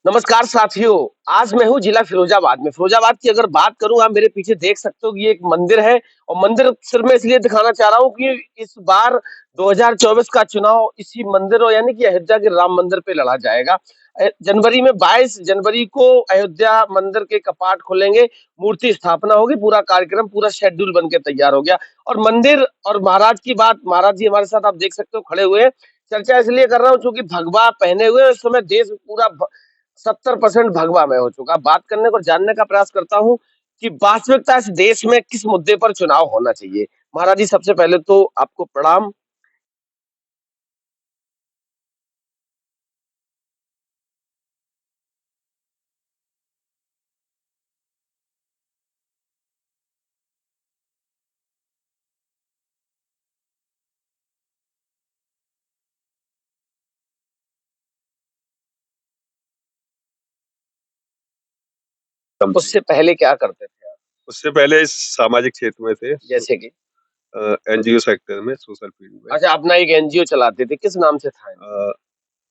नमस्कार साथियों। आज मैं हूँ जिला फिरोजाबाद में। फिरोजाबाद की अगर बात करूँ, आप मेरे पीछे देख सकते हो कि ये एक मंदिर है और मंदिर सिर्फ मैं इसलिए दिखाना चाह रहा हूँ कि इस बार 2024 का चुनाव इसी मंदिर और यानी कि अयोध्या के राम मंदिर पे लड़ा जाएगा। जनवरी में 22 जनवरी को अयोध्या मंदिर के कपाट खुलेंगे, मूर्ति स्थापना होगी, पूरा कार्यक्रम, पूरा शेड्यूल बन के तैयार हो गया। और मंदिर और महाराज की बात, महाराज जी हमारे साथ आप देख सकते हो खड़े हुए हैं। चर्चा इसलिए कर रहा हूँ क्योंकि भगवा पहने हुए हैं, इस समय देश पूरा 70% भगवा में हो चुका। बात करने को जानने का प्रयास करता हूँ कि वास्तविकता इस देश में किस मुद्दे पर चुनाव होना चाहिए। महाराज जी, सबसे पहले तो आपको प्रणाम। उससे पहले क्या करते थे आप? उससे पहले सामाजिक क्षेत्र में थे। जैसे कि एनजीओ सेक्टर में, सोशल फील्ड में। अच्छा, अपना एक एनजीओ चलाते थे, किस नाम से था एनजीओ?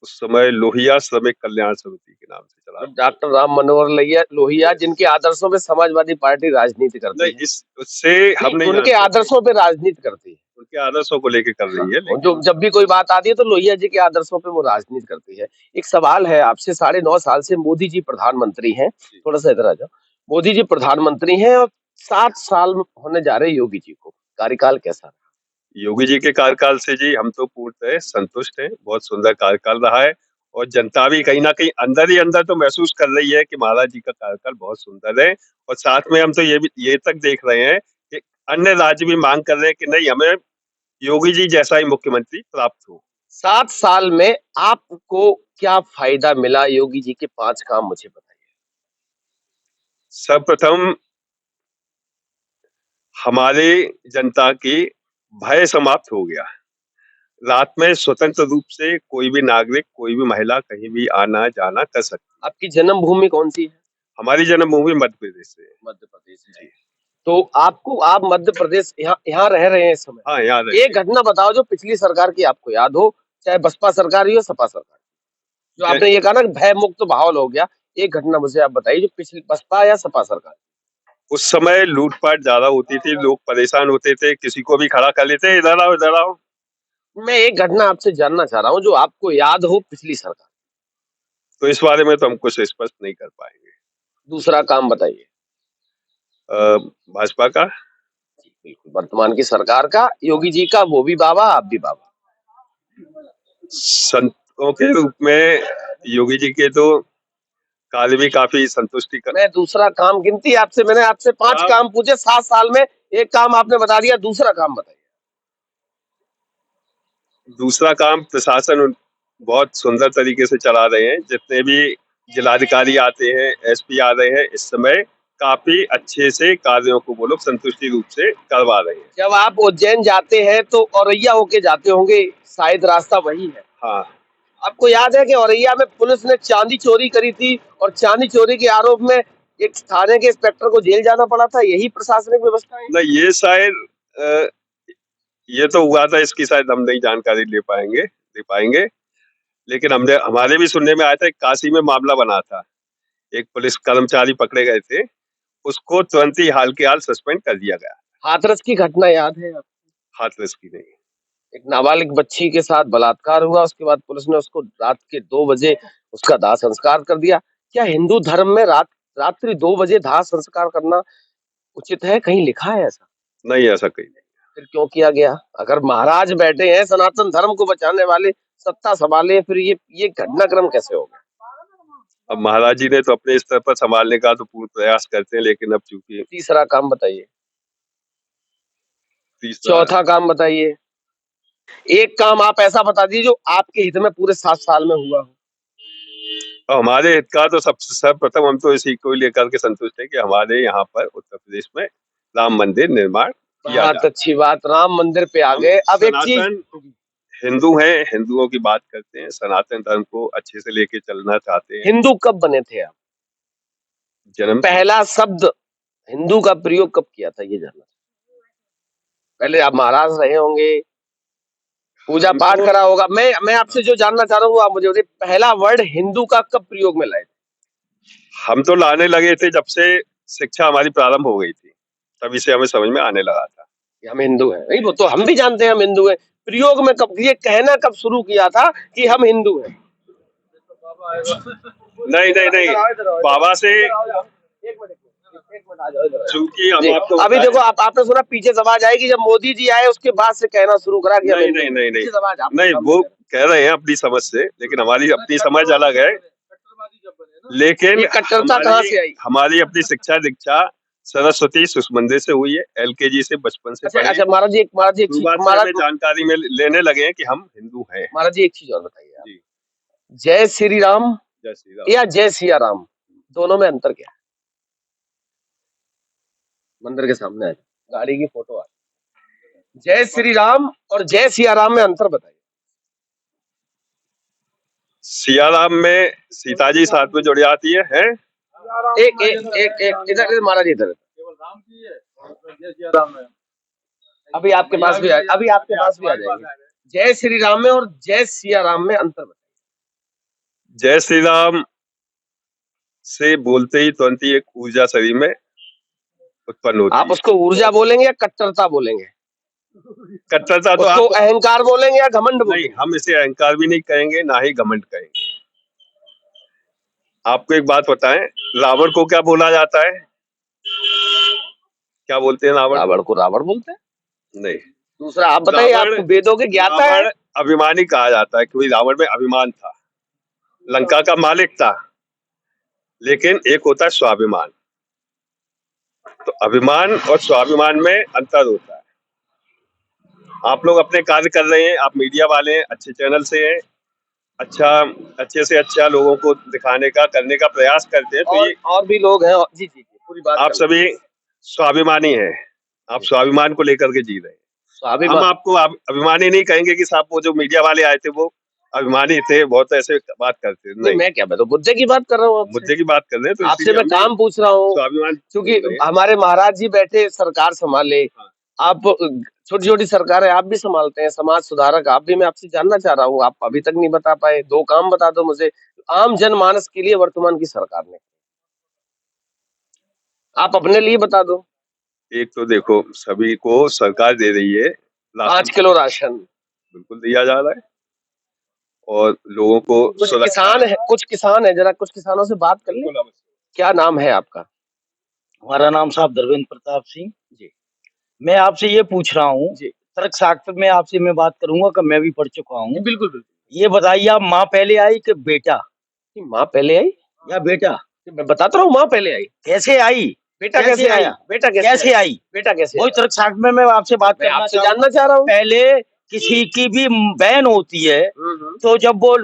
उस समय लोहिया श्रमिक कल्याण समिति के नाम से चला। डॉक्टर राम मनोहर लोहिया, जिनके आदर्शों पे समाजवादी पार्टी राजनीति करती नहीं, है। इस उससे हम नहीं उनके जानते थे। आदर्शों पे राजनीति करती है। उनके आदर्शों को लेके कर रही है, और लेकिन जो जब भी कोई बात आती है तो लोहिया जी के आदर्शों पे वो राजनीति करती है। एक सवाल है आपसे, 9.5 साल से मोदी जी प्रधानमंत्री हैं। थोड़ा सा इधर आ जाओ। मोदी जी प्रधानमंत्री हैं और 7 साल होने जा रहे हैं योगी जी को। कार्यकाल कैसा रहा? योगी जी के कार्यकाल से जी हम तो पूर्णतः संतुष्ट हैं। बहुत सुंदर कार्यकाल रहा है और जनता भी कहीं ना कहीं अंदर ही अंदर तो महसूस कर रही है कि महाराज जी का कार्यकाल बहुत सुंदर है। और साथ में हम तो ये तक देख रहे हैं कि अन्य राज्य भी मांग कर रहे हैं कि नहीं, हमें योगी जी जैसा ही मुख्यमंत्री प्राप्त हो। 7 साल में आपको क्या फायदा मिला? योगी जी के 5 काम मुझे बताइए। सर्वप्रथम हमारे जनता की भय समाप्त हो गया। रात में स्वतंत्र रूप से कोई भी नागरिक, कोई भी महिला कहीं भी आना जाना कर सकती। आपकी जन्मभूमि कौन सी है? हमारी जन्मभूमि मध्य प्रदेश से है। मध्य प्रदेश है। जी। तो आप मध्य प्रदेश यहाँ यहाँ रह रहे हैं इस हाँ, याद समय। है। एक घटना बताओ जो पिछली सरकार की आपको याद हो, चाहे बसपा सरकार ही हो, सपा सरकार। जो जै- आपने ये कहा ना कि भय मुक्त माहौल हो गया, एक घटना मुझे आप बताइए जो पिछली बसपा या सपा सरकार। उस समय लूटपाट ज्यादा होती थी, लोग परेशान होते थे, किसी को भी खड़ा कर लेते, इधर आओ इधर आओ। मैं एक घटना आपसे जानना चाह रहा हूँ जो आपको याद हो पिछली सरकार। तो इस बारे में तो हम कुछ स्पष्ट नहीं कर पाएंगे। दूसरा काम बताइए। भाजपा का। जी, बिल्कुल, वर्तमान की सरकार का, योगी जी का, वो भी बाबा, आप भी बाबा। संतों के रूप में योगी जी के तो कार्य भी काफी संतुष्टि कर। मैं दूसरा काम गिनती आपसे, मैंने आपसे 5 काम पूछे 7 साल में, एक काम आपने बता दिया, दूसरा काम बताइए। दूसरा काम प्रशासन बहुत सुंदर तरीके से चला रहे हैं। जितने भी जिलाधिकारी आते हैं, एसपी आ रहे हैं, इस समय काफी अच्छे से कार्यों को वो लोग संतुष्टि रूप से करवा रहे हैं। जब आप उज्जैन जाते हैं तो औरैया होके जाते होंगे, शायद रास्ता वही है। हाँ। आपको याद है कि औरैया में पुलिस ने चांदी चोरी करी थी और चांदी चोरी के आरोप में एक थाने के इंस्पेक्टर को जेल जाना पड़ा था। यही प्रशासनिक व्यवस्था है। नहीं, ये शायद ये तो हुआ था, इसकी शायद हम नहीं जानकारी दे पाएंगे। लेकिन हमने हमारे भी सुनने में आया था, काशी में मामला बना था। एक पुलिस कर्मचारी पकड़े गए थे, उसको तुरंत ही हाल के हाल सस्पेंड कर दिया गया। हाथरस की घटना याद है आपको? हाथरस की नहीं। एक नाबालिग बच्ची के साथ बलात्कार हुआ, उसके बाद पुलिस ने उसको रात के 2 बजे उसका दाह संस्कार कर दिया। क्या हिंदू धर्म में रात्रि 2 बजे दाह संस्कार करना उचित है? कहीं लिखा है ऐसा? नहीं, ऐसा कहीं नहीं। फिर क्यों किया गया? अगर महाराज बैठे हैं सनातन धर्म को बचाने वाले, सत्ता संभाले, फिर ये घटनाक्रम कैसे हो गया? अब महाराज जी ने तो अपने स्तर पर संभालने का तो पूर्ण प्रयास करते हैं, लेकिन अब चूंकि तीसरा काम बताइए। तीसरा। चौथा काम बताइए। एक काम आप ऐसा बता दीजिए जो आपके हित में पूरे 7 साल में हुआ हो। हमारे हित का तो सबसे सर्वप्रथम हम तो इसी को लेकर के संतुष्ट है कि हमारे यहाँ पर उत्तर प्रदेश में राम मंदिर निर्माण किया बहुत जाए। अच्छी बात, राम मंदिर पे आ हम गए। अब एक चीज, सनातन हिंदू हैं, हिंदुओं की बात करते हैं, सनातन धर्म को अच्छे से लेके चलना चाहते हैं। हिंदू कब बने थे आप? जन्म पहला शब्द हिंदू का प्रयोग कब किया था, ये जानना। पहले आप महाराज रहे होंगे, पूजा पाठ हमको करा होगा। मैं आपसे जो जानना चाह रहा हूँ वो आप मुझे बताइए, पहला वर्ड हिंदू का कब प्रयोग में लाए थे? हम तो लाने लगे थे जब से शिक्षा हमारी प्रारंभ हो गई थी, तभी से हमें समझ में आने लगा था। कि हम हिंदू हैं। नहीं, वो तो हम भी जानते हैं हम हिंदू हैं। प्रयोग में कब ये कहना कब शुरू किया था कि हम हिंदू हैं? नहीं, नहीं, नहीं, बाबा से चूँकि हम जी, आपको अभी बताएँ। देखो आपने सुना पीछे से आवाज आएगी, जब मोदी जी आए उसके बाद से कहना शुरू करा कि हम नहीं, हिंदू नहीं, हैं। नहीं, नहीं, पीछे से आवाज आपके नहीं, सामने वो कह रहे कह रहे हैं अपनी समझ से, लेकिन हमारी अपनी समझ अलग है। हैं। लेकिन ये कट्टरता कहाँ से आई? हमारी अपनी शिक्षा दीक्षा सरस्वती शिशु मंदिर से हुई है, एलकेजी से, बचपन से अच्छा पढ़े अच्छा हैं। महाराज जी एक चीज शुरुआत से हमें जानकारी में लेने लगे हैं कि हम हिंदू हैं। महाराज जी एक चीज और बताइए आप। जी, जय श्री राम जय श्री राम। या जय सिया राम, दोनों में अंतर क्या है? मंदिर के सामने है, गाड़ी की फोटो आ, जय श्री राम और जय सिया राम में अंतर बताइए। सिया राम में सीता जी साथ में जुड़ जाती है, हैं? एक एक एक एक इधर महाराज जी इधर, अभी आपके पास भी अभी आपके पास भी आ जाएंगे। जय श्री राम में और जय सिया राम में अंतर बताइए। जय श्री राम से बोलते ही तुरंत ही एक ऊर्जा शरीर में उत्पन्न होती आप है। उसको ऊर्जा बोलेंगे या कट्टरता बोलेंगे? कट्टरता तो उसको आप अहंकार बोलेंगे या घमंड नहीं, बोलेंगे? हम इसे अहंकार भी नहीं कहेंगे, ना ही घमंड कहेंगे। आपको एक बात बताएं, रावण को क्या बोला जाता है? क्या बोलते हैं रावण? रावण को रावण बोलते हैं। नहीं, दूसरा आप बताइए, रावण आपको वेदों के ज्ञाता है? रावण अभिमानी कहा जाता है क्योंकि रावण में अभिमान था, लंका का मालिक था, लेकिन एक होता है स्वाभिमान। तो अभिमान और स्वाभिमान में अंतर होता है। आप लोग अपने कार्य कर रहे हैं, आप मीडिया वाले हैं, अच्छे चैनल से हैं, अच्छा अच्छे से अच्छा लोगों को दिखाने का करने का प्रयास करते हैं, तो ये और भी लोग हैं जी जी जी, पूरी बात आप कर लें। सभी स्वाभिमानी हैं, आप स्वाभिमान को लेकर के जी रहे हैं। हम स्वाभिमान आपको अभिमानी नहीं कहेंगे कि साहब वो जो मीडिया वाले आए थे वो अभिमानी थे, बहुत ऐसे बात करते नहीं, नहीं। मैं क्या बताऊं, मुद्दे की बात कर रहा हूँ आपसे। मुद्दे की बात कर रहे हैं तो आपसे इसीलिए मैं हमने काम पूछ रहा हूँ, स्वाभिमान क्योंकि बोल रहे हैं। हमारे महाराज जी बैठे सरकार संभाले, आप छोटी छोटी सरकारें आप भी संभालते हैं, समाज सुधारक आप भी। मैं आपसे जानना चाह रहा हूँ, आप अभी तक नहीं बता पाए, दो काम बता दो मुझे आम जनमानस के लिए वर्तमान की सरकार ने, आप अपने लिए बता दो। एक तो देखो सभी को सरकार दे रही है 5 किलो राशन, बिल्कुल दिया जा रहा है और लोगों को कुछ किसान है, जरा कुछ किसानों से बात कर ले। क्या नाम है आपका? हमारा नाम साहब धर्मेंद्र प्रताप सिंह जी। मैं आपसे ये पूछ रहा हूँ जी तर्कशास्त्र में आपसे मैं बात करूंगा कि मैं भी पढ़ चुका हूँ। बिल्कुल बिल्कुल। ये बताइए आप माँ पहले आई कि बेटा? माँ पहले आई या बेटा? मैं बताता रहा हूँ, माँ पहले आई। कैसे आई? बेटा कैसे आया? बेटा कैसे आई? बेटा कैसे? वही तर्कशास्त्र में मैं आपसे बात मैं करना आपसे जानना चाह रहा हूँ। पहले किसी की भी बहन होती है तो जब वो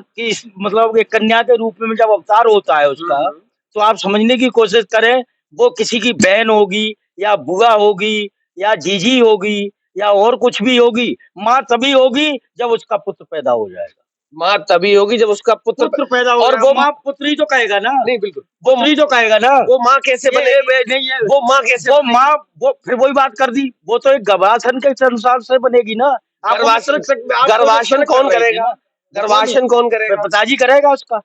मतलब एक कन्या के रूप में जब अवतार होता है उसका, तो आप समझने की कोशिश करें, वो किसी की बहन होगी या बुआ होगी या जीजी होगी या और कुछ भी होगी। माँ तभी होगी जब उसका पुत्र पैदा हो जाएगा। माँ तभी होगी जब उसका पुत्र पैदा हो और वो माँ पुत्री तो कहेगा ना। नहीं बिल्कुल, वो पुत्री तो कहेगा ना। वो माँ कैसे बनेगी? नहीं है वो माँ कैसे? वो माँ वो फिर वही बात कर दी, वो तो एक गर्भाशन के अनुसार से बनेगी ना। गर्भाशन कौन करेगा? गर्भाशन कौन करेगा? पिताजी करेगा उसका।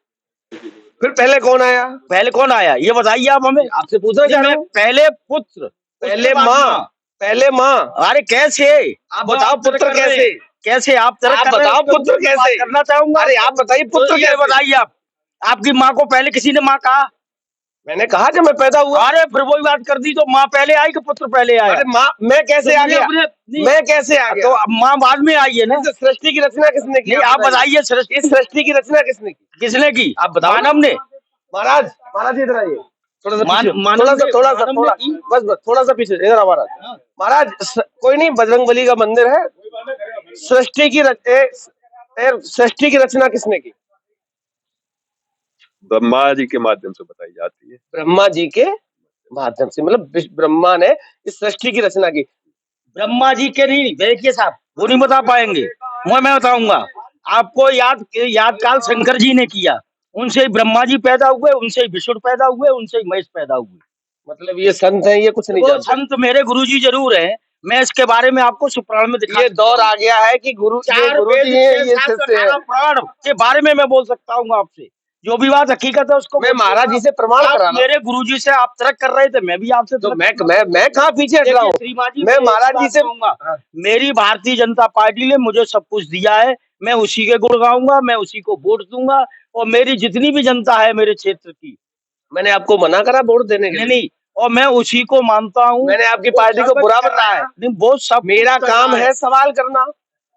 फिर पहले कौन आया? पहले कौन आया ये बताइए आप हमें। आपसे पूछना चाह रहा हूँ। पहले पुत्र, पहले माँ, पहले माँ। अरे कैसे? आप बताओ पुत्र कैसे? कैसे आप बताओ पुत्र कैसे करना चाहूंगा। अरे आप बताइए पुत्र कैसे? बताइए आप, आपकी माँ को पहले किसी ने माँ कहा? मैंने कहा जब मैं पैदा हुआ। अरे फिर वही बात कर दी, तो माँ पहले आई कि पुत्र पहले आया? अरे माँ मैं कैसे आ गया? मैं कैसे आ गया? तो माँ बाद में आई है ना। सृष्टि की रचना किसने की? आप बताइए इस सृष्टि की रचना किसने की? किसने की? आप बताओ। मानव ने। महाराज इधर आइए, थोड़ा सा पीछे इधर आ महाराज। कोई नहीं, बजरंग बली का मंदिर है। सृष्टि की रचना किसने की? ब्रह्मा जी के माध्यम से बताई जाती है। ब्रह्मा जी के माध्यम से, मतलब ब्रह्मा ने इस सृष्टि की रचना की। ब्रह्मा जी के नहीं, देखिए साहब वो नहीं बता पाएंगे, मैं बताऊंगा आपको। याद काल शंकर जी ने किया, उनसे ही ब्रह्मा जी पैदा हुए, उनसे ही विष्णु पैदा हुए, उनसे ही महेश पैदा हुए। मतलब ये संत है, ये कुछ नहीं जानते। संत मेरे गुरुजी जरूर हैं, मैं इसके बारे में आपको सुपुराण में दिखा। ये दौर आ गया है कि गुरु जी हैं, ये शिष्य हैं। पुराण के बारे में मैं बोल सकता हूँ आपसे। जो भी बात हकीकत है उसको मैं महाराज जी से प्रमाण आप करा रहा हूं। मेरे गुरुजी से आप तर्क कर रहे थे, मैं भी आपसे तो तर्क मैं कहाँ पीछे हट रहा हूँ। श्रीमान जी मैं एक महाराज जी बात से कहूंगा, हाँ, मेरी भारतीय जनता पार्टी ने मुझे सब कुछ दिया है, मैं उसी के गुण गाऊंगा, मैं उसी को वोट दूंगा, और मेरी जितनी भी जनता है मेरे क्षेत्र की, मैंने आपको मना करा वोट देने के लिए? नहीं, और मैं उसी को मानता हूँ। मैंने आपकी पार्टी को बुरा बताया? नहीं, वो सब मेरा कुछ काम करना है सवाल करना,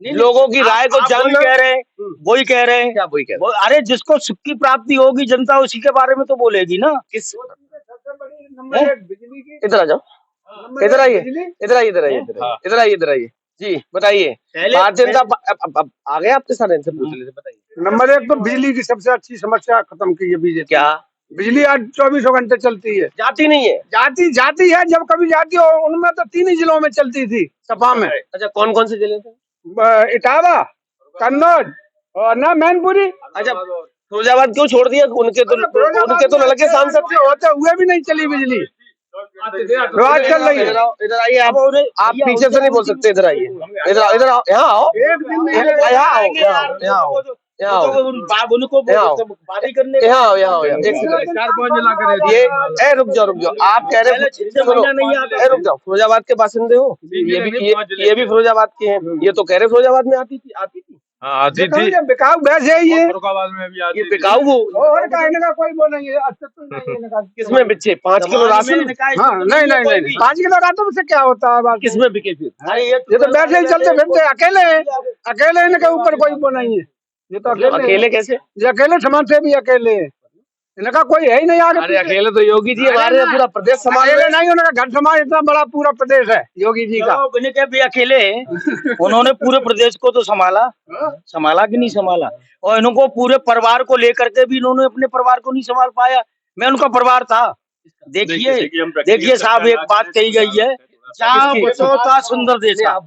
नहीं, लोगों की राय को आप जानना। वही कह रहे हैं, वही कह रहे हैं। क्या वही कह रहे अरे जिसको सुख की प्राप्ति होगी जनता उसी के बारे में तो बोलेगी ना। किस? हैं? इधर आ जाओ, इधर आइए, इधर आइए, इधर आइए, इधर आइए, इधर आइए जी, बताइए। भारतीय जनता अब आ गए आपके साथ, इनसे पूछ लीजिए, बताइए। नंबर एक तो बिजली की सबसे अच्छी समस्या खत्म की है बीजेपी। क्या? बिजली आज 24 घंटे चलती है। जाती नहीं है? जाती है, जब कभी जाती हो उनमें तो 3 ही जिलों में चलती थी सपा में। अच्छा, कौन कौन से जिले थे? इटावा, कन्नौज और ना मैनपुरी। अच्छा, फिरोजाबाद क्यों छोड़ दिया? उनके तो लड़के सांसद थे। होते हुए भी नहीं चली बिजली, रोज चल रही है। इधर आइए, आप पीछे से नहीं बोल सकते, इधर आइए, इधर आओ, इधर आओ, यहाँ आओ, एक दिन नहीं यहाँ आओ, यहाँ आओ, यहाँ आओ, यहाँ आओ, उनको बारी करने यहाँ आओ, यहाँ आओ, एक सेकंड। ये रुक जाओ, आप कह रहे सुनो, रुक जाओ, फिरोजाबाद के बासिंदे हो? ये भी फिरोजाबाद के हैं, ये तो कह रहे फिरोजाबाद में आती थी। हाँ, आती थी। बिकाऊ भैंस है ये। फरुखाबाद में भी आती ये थी। बिकाऊ हो? और कहने का कोई वो नहीं है। अच्छा तो नहीं है। किसमें बिचे? 5 किलो राशन? हाँ, नहीं 5 किलो राशन से क्या होता है बात? किसमें बिके फिर? अरे ये तो बैठे ही चलते फिरते अकेले इनके ऊपर कोई वो नहीं है। ये तो अकेले कैसे? ये अकेले समाज से भी अकेले है, इनका कोई है ही नहीं आगे। अरे अकेले तो योगी जी हमारे पूरा प्रदेश समाज अकेले नहीं, उनका घर समाज इतना बड़ा पूरा प्रदेश है योगी जी का। के भी अकेले हैं। उन्होंने पूरे प्रदेश को तो संभाला कि नहीं संभाला, और इनको पूरे परिवार को लेकर के भी इन्होंने अपने परिवार को नहीं संभाल पाया। मैं उनका परिवार था। देखिए साहब, एक बात कही गई है, जहाँ बसोता सुंदर देशा,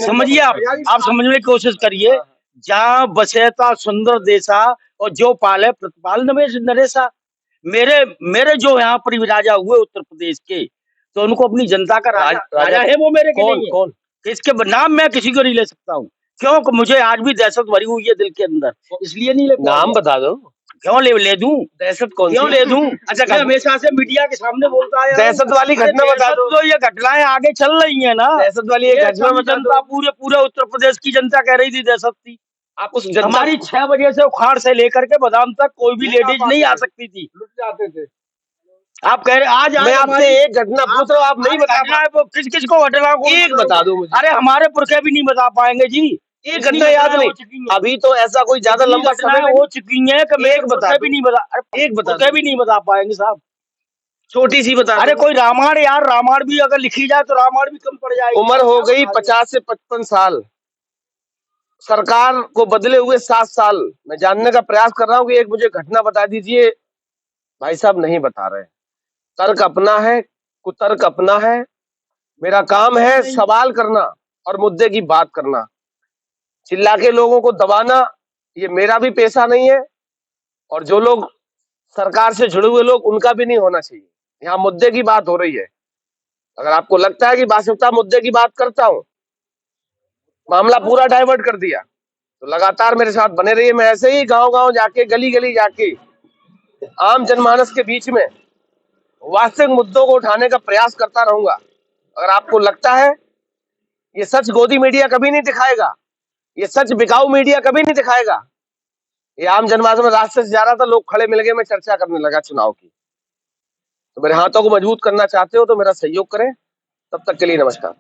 समझिए आप समझने की कोशिश करिए, जहाँ बसेता सुंदर देशा और जो पाले प्रतिपाल नरेशा। मेरे जो यहाँ पर राजा हुए उत्तर प्रदेश के, तो उनको अपनी जनता का राजा है वो मेरे के नहीं है। कौन? इसके नाम मैं किसी को नहीं ले सकता हूँ, क्यों? मुझे आज भी दहशत भरी हुई है दिल के अंदर, इसलिए नहीं ले। नाम बता दो। क्यों ले दूं? दहशत कौन क्यों सी? ले दूं? अच्छा, मैं हमेशा से मीडिया के सामने बोलता है, दहशत वाली घटना बता दो। तो ये घटनाएं आगे चल रही है ना, दहशत वाली एक घटना बता दो। जनता पूरे उत्तर प्रदेश की जनता कह रही थी दहशत थी। आप उस जनता हमारी 6 बजे से उखाड़ से लेकर के बादाम तक कोई भी लेडीज नहीं आ सकती थी। लुट जाते थे। आप कह रहे आज मैं आपसे एक घटना पूछ रहा हूँ, आप नहीं बता रहे। किस को घटना को एक बता दो मुझे। अरे हमारे पुरखे भी नहीं बता पाएंगे जी, एक घटना याद नहीं। अभी तो ऐसा कोई ज्यादा लंबा समय हो चुकी है कि एक बता भी नहीं बता, एक बता पुरखे भी नहीं बता पाएंगे साहब। छोटी सी बता। अरे कोई रामायण, यार रामायण भी अगर लिखी जाए तो रामायण भी कम पड़ जाएगी। उम्र हो गई 50 से 55 साल, सरकार को बदले हुए 7 साल। मैं जानने का प्रयास कर रहा हूँ कि एक मुझे घटना बता दीजिए। भाई साहब नहीं बता रहे। तर्क अपना है, कुतर्क अपना है। मेरा काम है सवाल करना और मुद्दे की बात करना। चिल्ला के लोगों को दबाना ये मेरा भी पेशा नहीं है, और जो लोग सरकार से जुड़े हुए लोग उनका भी नहीं होना चाहिए। यहाँ मुद्दे की बात हो रही है। अगर आपको लगता है कि वास्तविकता मुद्दे की बात करता हूँ, मामला पूरा डाइवर्ट कर दिया, तो लगातार मेरे साथ बने रहिए। मैं ऐसे ही गांव-गांव जाके, गली-गली जाके, आम जनमानस के बीच में वास्तविक मुद्दों को उठाने का प्रयास करता रहूंगा। अगर आपको लगता है ये सच गोदी मीडिया कभी नहीं दिखाएगा, ये सच बिकाऊ मीडिया कभी नहीं दिखाएगा, ये आम जनमानस में रास्ते से जा रहा था, लोग खड़े मिल गए, मैं चर्चा करने लगा चुनाव की। तो मेरे हाथों को मजबूत करना चाहते हो तो मेरा सहयोग करें। तब तक के लिए नमस्कार।